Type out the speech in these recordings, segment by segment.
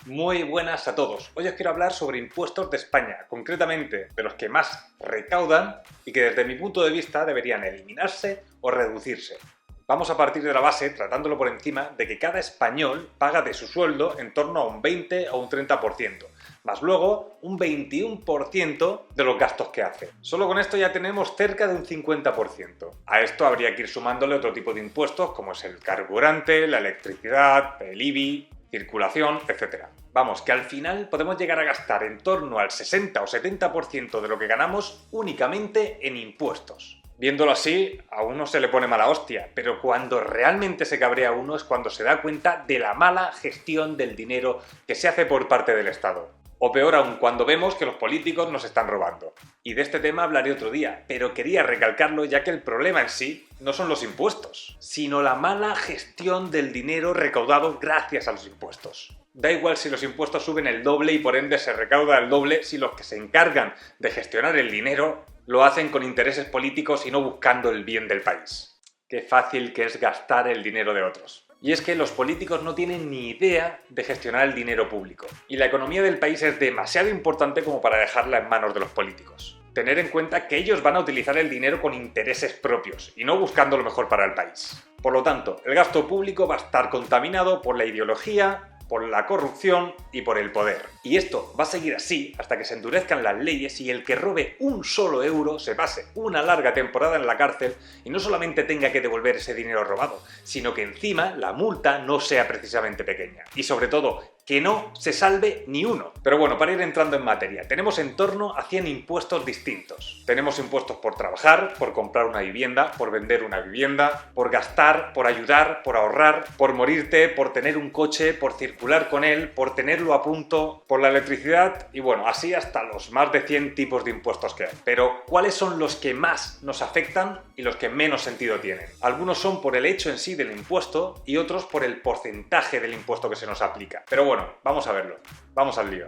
Muy buenas a todos. Hoy os quiero hablar sobre impuestos de España, concretamente de los que más recaudan y que desde mi punto de vista deberían eliminarse o reducirse. Vamos a partir de la base, tratándolo por encima, de que cada español paga de su sueldo en torno a un 20 o un 30%, más luego un 21% de los gastos que hace. Solo con esto ya tenemos cerca de un 50%. A esto habría que ir sumándole otro tipo de impuestos como es el carburante, la electricidad, el IBI, circulación, etc. Vamos, que al final podemos llegar a gastar en torno al 60 o 70% de lo que ganamos únicamente en impuestos. Viéndolo así, a uno se le pone mala hostia, pero cuando realmente se cabrea uno es cuando se da cuenta de la mala gestión del dinero que se hace por parte del Estado. O peor aún, cuando vemos que los políticos nos están robando. Y de este tema hablaré otro día, pero quería recalcarlo ya que el problema en sí no son los impuestos, sino la mala gestión del dinero recaudado gracias a los impuestos. Da igual si los impuestos suben el doble y por ende se recauda el doble si los que se encargan de gestionar el dinero lo hacen con intereses políticos y no buscando el bien del país. Qué fácil que es gastar el dinero de otros. Y es que los políticos no tienen ni idea de gestionar el dinero público. Y la economía del país es demasiado importante como para dejarla en manos de los políticos. Tener en cuenta que ellos van a utilizar el dinero con intereses propios y no buscando lo mejor para el país. Por lo tanto, el gasto público va a estar contaminado por la ideología, por la corrupción y por el poder. Y esto va a seguir así hasta que se endurezcan las leyes y el que robe un solo euro se pase una larga temporada en la cárcel y no solamente tenga que devolver ese dinero robado, sino que encima la multa no sea precisamente pequeña. Y sobre todo, que no se salve ni uno. Pero bueno, para ir entrando en materia, tenemos en torno a 100 impuestos distintos. Tenemos impuestos por trabajar, por comprar una vivienda, por vender una vivienda, por gastar, por ayudar, por ahorrar, por morirte, por tener un coche, por circular con él, por tenerlo a punto, por la electricidad y bueno, así hasta los más de 100 tipos de impuestos que hay. Pero, ¿cuáles son los que más nos afectan y los que menos sentido tienen? Algunos son por el hecho en sí del impuesto y otros por el porcentaje del impuesto que se nos aplica. Pero bueno, vamos a verlo. Vamos al lío.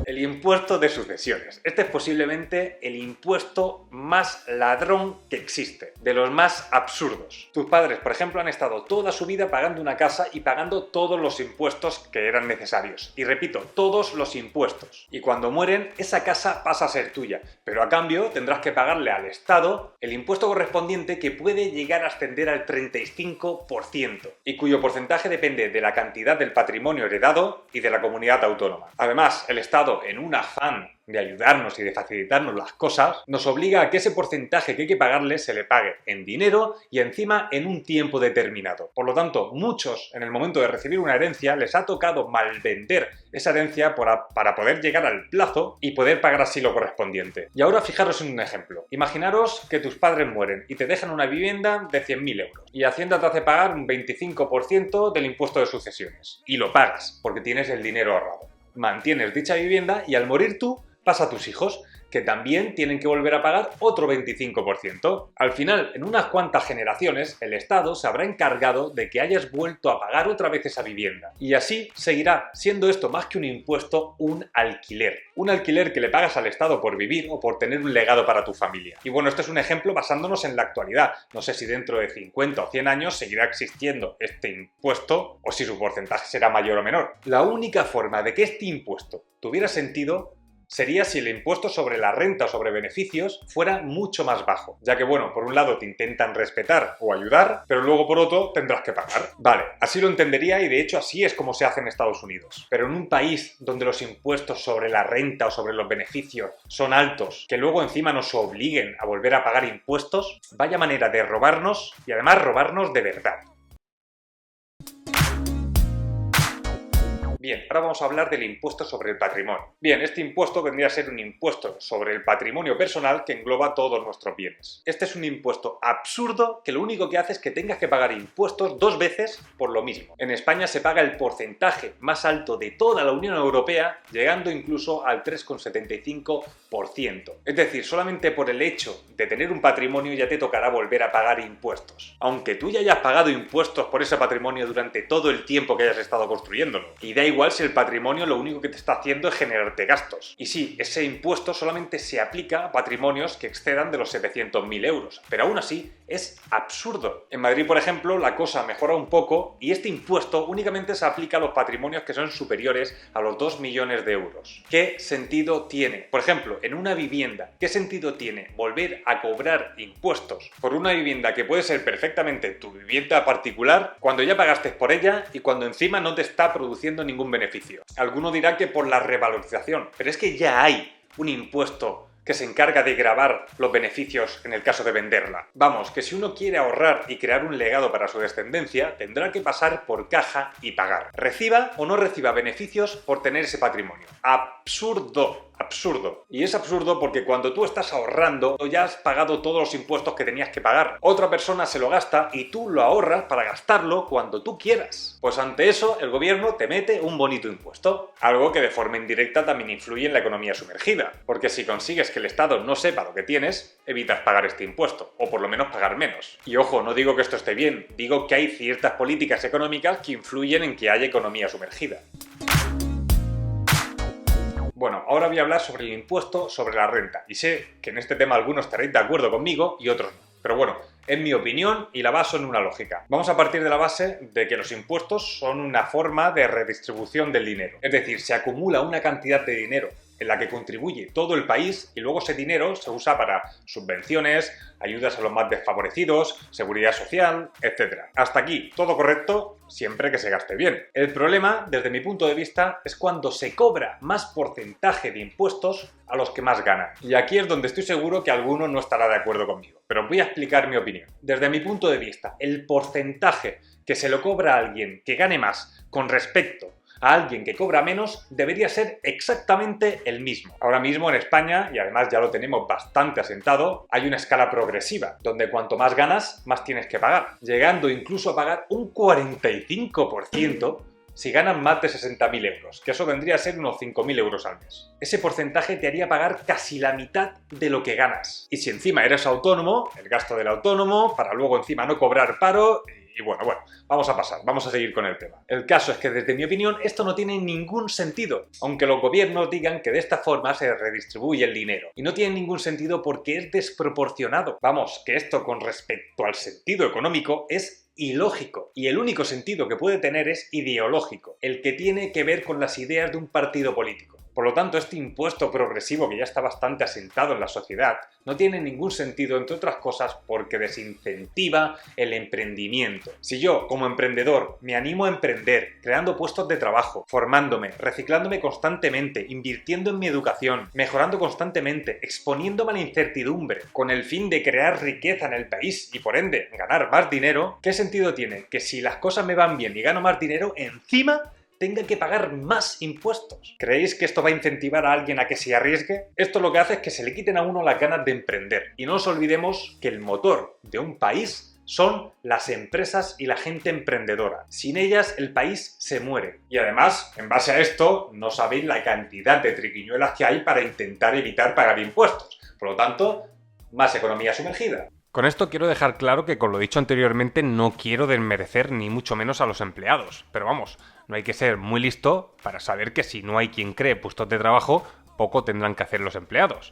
El impuesto de sucesiones. Este es posiblemente el impuesto más ladrón que existe, de los más absurdos. Tus padres, por ejemplo, han estado toda su vida pagando una casa y pagando todos los impuestos que eran necesarios. Y repito, todos los impuestos. Y cuando mueren, esa casa pasa a ser tuya, pero a cambio tendrás que pagarle al Estado el impuesto correspondiente que puede llegar a ascender al 35% y cuyo porcentaje depende de la cantidad del patrimonio heredado y de la comunidad autónoma. Además, el Estado, en un afán de ayudarnos y de facilitarnos las cosas, nos obliga a que ese porcentaje que hay que pagarle se le pague en dinero y encima en un tiempo determinado. Por lo tanto, muchos en el momento de recibir una herencia les ha tocado malvender esa herencia para poder llegar al plazo y poder pagar así lo correspondiente. Y ahora fijaros en un ejemplo. Imaginaros que tus padres mueren y te dejan una vivienda de 100.000 euros y Hacienda te hace pagar un 25% del impuesto de sucesiones y lo pagas porque tienes el dinero ahorrado. Mantienes dicha vivienda y al morir tú pasa a tus hijos, que también tienen que volver a pagar otro 25%. Al final, en unas cuantas generaciones, el Estado se habrá encargado de que hayas vuelto a pagar otra vez esa vivienda. Y así seguirá siendo esto más que un impuesto, un alquiler. Un alquiler que le pagas al Estado por vivir o por tener un legado para tu familia. Y bueno, esto es un ejemplo basándonos en la actualidad. No sé si dentro de 50 o 100 años seguirá existiendo este impuesto o si su porcentaje será mayor o menor. La única forma de que este impuesto tuviera sentido sería si el impuesto sobre la renta o sobre beneficios fuera mucho más bajo, ya que bueno, por un lado te intentan respetar o ayudar, pero luego por otro tendrás que pagar. Vale, así lo entendería y de hecho así es como se hace en Estados Unidos. Pero en un país donde los impuestos sobre la renta o sobre los beneficios son altos, que luego encima nos obliguen a volver a pagar impuestos, vaya manera de robarnos y además robarnos de verdad. Bien, ahora vamos a hablar del impuesto sobre el patrimonio. Bien, este impuesto vendría a ser un impuesto sobre el patrimonio personal que engloba todos nuestros bienes. Este es un impuesto absurdo que lo único que hace es que tengas que pagar impuestos 2 veces por lo mismo. En España se paga el porcentaje más alto de toda la Unión Europea, llegando incluso al 3,75%. Es decir, solamente por el hecho de tener un patrimonio ya te tocará volver a pagar impuestos. Aunque tú ya hayas pagado impuestos por ese patrimonio durante todo el tiempo que hayas estado construyéndolo. Y da igual si el patrimonio lo único que te está haciendo es generarte gastos. Y sí, ese impuesto solamente se aplica a patrimonios que excedan de los 700.000 euros, pero aún así es absurdo. En Madrid, por ejemplo, la cosa mejora un poco y este impuesto únicamente se aplica a los patrimonios que son superiores a los 2 millones de euros. ¿Qué sentido tiene? Por ejemplo, en una vivienda, ¿qué sentido tiene volver a cobrar impuestos por una vivienda que puede ser perfectamente tu vivienda particular cuando ya pagaste por ella y cuando encima no te está produciendo ningún beneficio? Alguno dirá que por la revalorización, pero es que ya hay un impuesto que se encarga de gravar los beneficios en el caso de venderla. Vamos, que si uno quiere ahorrar y crear un legado para su descendencia, tendrá que pasar por caja y pagar. Reciba o no reciba beneficios por tener ese patrimonio. Absurdo. Absurdo. Y es absurdo porque cuando tú estás ahorrando ya has pagado todos los impuestos que tenías que pagar. Otra persona se lo gasta y tú lo ahorras para gastarlo cuando tú quieras. Pues ante eso el gobierno te mete un bonito impuesto. Algo que de forma indirecta también influye en la economía sumergida. Porque si consigues que el Estado no sepa lo que tienes, evitas pagar este impuesto. O por lo menos pagar menos. Y ojo, no digo que esto esté bien. Digo que hay ciertas políticas económicas que influyen en que haya economía sumergida. Bueno, ahora voy a hablar sobre el impuesto sobre la renta, y sé que en este tema algunos estaréis de acuerdo conmigo y otros no. Pero bueno, es mi opinión y la baso en una lógica. Vamos a partir de la base de que los impuestos son una forma de redistribución del dinero. Es decir, se acumula una cantidad de dinero en la que contribuye todo el país y luego ese dinero se usa para subvenciones, ayudas a los más desfavorecidos, seguridad social, etc. Hasta aquí, todo correcto, siempre que se gaste bien. El problema, desde mi punto de vista, es cuando se cobra más porcentaje de impuestos a los que más ganan. Y aquí es donde estoy seguro que alguno no estará de acuerdo conmigo. Pero voy a explicar mi opinión. Desde mi punto de vista, el porcentaje que se lo cobra a alguien que gane más con respecto a alguien que cobra menos debería ser exactamente el mismo. Ahora mismo en España, y además ya lo tenemos bastante asentado, hay una escala progresiva, donde cuanto más ganas, más tienes que pagar, llegando incluso a pagar un 45% si ganas más de 60.000 euros, que eso vendría a ser unos 5.000 euros al mes. Ese porcentaje te haría pagar casi la mitad de lo que ganas. Y si encima eres autónomo, el gasto del autónomo, para luego encima no cobrar paro. Y bueno, vamos a pasar, vamos a seguir con el tema. El caso es que desde mi opinión esto no tiene ningún sentido, aunque los gobiernos digan que de esta forma se redistribuye el dinero. Y no tiene ningún sentido porque es desproporcionado. Vamos, que esto con respecto al sentido económico es ilógico. Y el único sentido que puede tener es ideológico, el que tiene que ver con las ideas de un partido político. Por lo tanto, este impuesto progresivo que ya está bastante asentado en la sociedad no tiene ningún sentido, entre otras cosas, porque desincentiva el emprendimiento. Si yo, como emprendedor, me animo a emprender, creando puestos de trabajo, formándome, reciclándome constantemente, invirtiendo en mi educación, mejorando constantemente, exponiéndome a la incertidumbre, con el fin de crear riqueza en el país y, por ende, ganar más dinero, ¿qué sentido tiene? Que si las cosas me van bien y gano más dinero, encima tenga que pagar más impuestos. ¿Creéis que esto va a incentivar a alguien a que se arriesgue? Esto lo que hace es que se le quiten a uno las ganas de emprender. Y no nos olvidemos que el motor de un país son las empresas y la gente emprendedora. Sin ellas el país se muere. Y además, en base a esto, no sabéis la cantidad de triquiñuelas que hay para intentar evitar pagar impuestos. Por lo tanto, más economía sumergida. Con esto quiero dejar claro que, con lo dicho anteriormente, no quiero desmerecer ni mucho menos a los empleados. Pero vamos, no hay que ser muy listo para saber que si no hay quien cree puestos de trabajo, poco tendrán que hacer los empleados.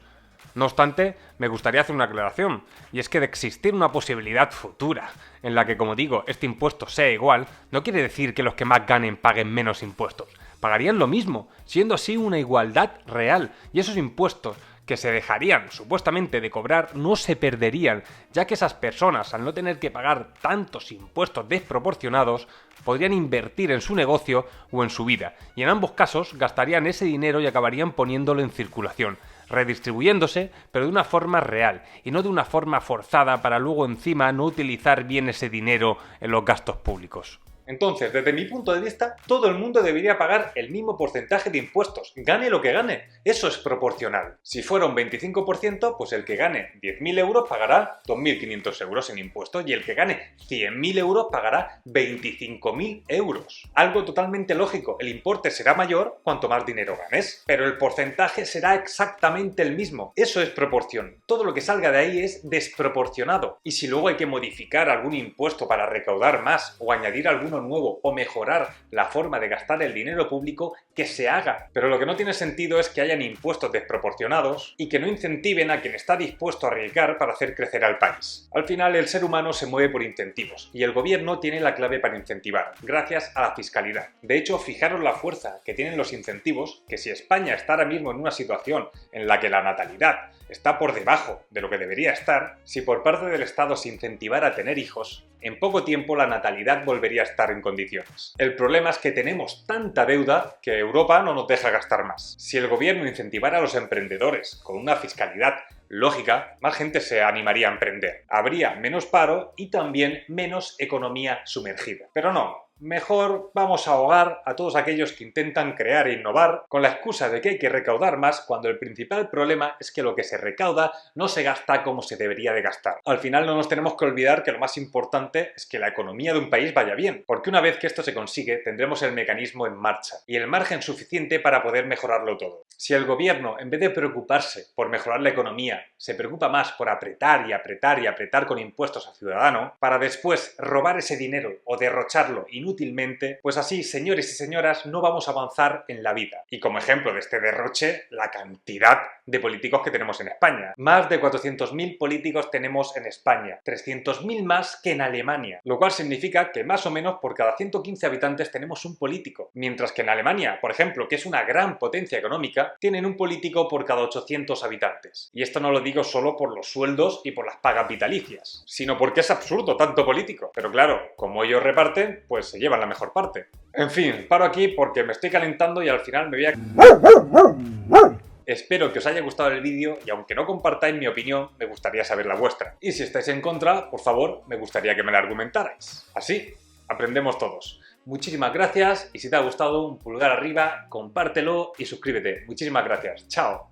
No obstante, me gustaría hacer una aclaración, y es que de existir una posibilidad futura en la que, como digo, este impuesto sea igual, no quiere decir que los que más ganen paguen menos impuestos. Pagarían lo mismo, siendo así una igualdad real, y esos impuestos que se dejarían supuestamente de cobrar no se perderían, ya que esas personas, al no tener que pagar tantos impuestos desproporcionados, podrían invertir en su negocio o en su vida, y en ambos casos gastarían ese dinero y acabarían poniéndolo en circulación, redistribuyéndose, pero de una forma real, y no de una forma forzada para luego encima no utilizar bien ese dinero en los gastos públicos. Entonces, desde mi punto de vista, todo el mundo debería pagar el mismo porcentaje de impuestos, gane lo que gane. Eso es proporcional. Si fuera un 25%, pues el que gane 10.000 euros pagará 2.500 euros en impuestos y el que gane 100.000 euros pagará 25.000 euros. Algo totalmente lógico, el importe será mayor cuanto más dinero ganes, pero el porcentaje será exactamente el mismo. Eso es proporción. Todo lo que salga de ahí es desproporcionado. Y si luego hay que modificar algún impuesto para recaudar más o añadir alguno uno nuevo o mejorar la forma de gastar el dinero público, que se haga. Pero lo que no tiene sentido es que hayan impuestos desproporcionados y que no incentiven a quien está dispuesto a arriesgar para hacer crecer al país. Al final, el ser humano se mueve por incentivos y el gobierno tiene la clave para incentivar, gracias a la fiscalidad. De hecho, fijaros la fuerza que tienen los incentivos, que si España está ahora mismo en una situación en la que la natalidad está por debajo de lo que debería estar, si por parte del Estado se incentivara a tener hijos, en poco tiempo la natalidad volvería a estar en condiciones. El problema es que tenemos tanta deuda que Europa no nos deja gastar más. Si el gobierno incentivara a los emprendedores con una fiscalidad lógica, más gente se animaría a emprender. Habría menos paro y también menos economía sumergida. Pero no. Mejor vamos a ahogar a todos aquellos que intentan crear e innovar con la excusa de que hay que recaudar más cuando el principal problema es que lo que se recauda no se gasta como se debería de gastar. Al final no nos tenemos que olvidar que lo más importante es que la economía de un país vaya bien, porque una vez que esto se consigue tendremos el mecanismo en marcha y el margen suficiente para poder mejorarlo todo. Si el gobierno, en vez de preocuparse por mejorar la economía, se preocupa más por apretar y apretar y apretar con impuestos al ciudadano, para después robar ese dinero o derrocharlo inútilmente, pues así, señores y señoras, no vamos a avanzar en la vida. Y como ejemplo de este derroche, la cantidad de políticos que tenemos en España. Más de 400.000 políticos tenemos en España, 300.000 más que en Alemania, lo cual significa que más o menos por cada 115 habitantes tenemos un político, mientras que en Alemania, por ejemplo, que es una gran potencia económica, tienen un político por cada 800 habitantes. Y esto no lo digo solo por los sueldos y por las pagas vitalicias, sino porque es absurdo tanto político. Pero claro, como ellos reparten, pues se llevan la mejor parte. En fin, paro aquí porque me estoy calentando y al final me voy a... Espero que os haya gustado el vídeo y aunque no compartáis mi opinión, me gustaría saber la vuestra. Y si estáis en contra, por favor, me gustaría que me la argumentarais. Así, aprendemos todos. Muchísimas gracias y si te ha gustado, un pulgar arriba, compártelo y suscríbete. Muchísimas gracias. Chao.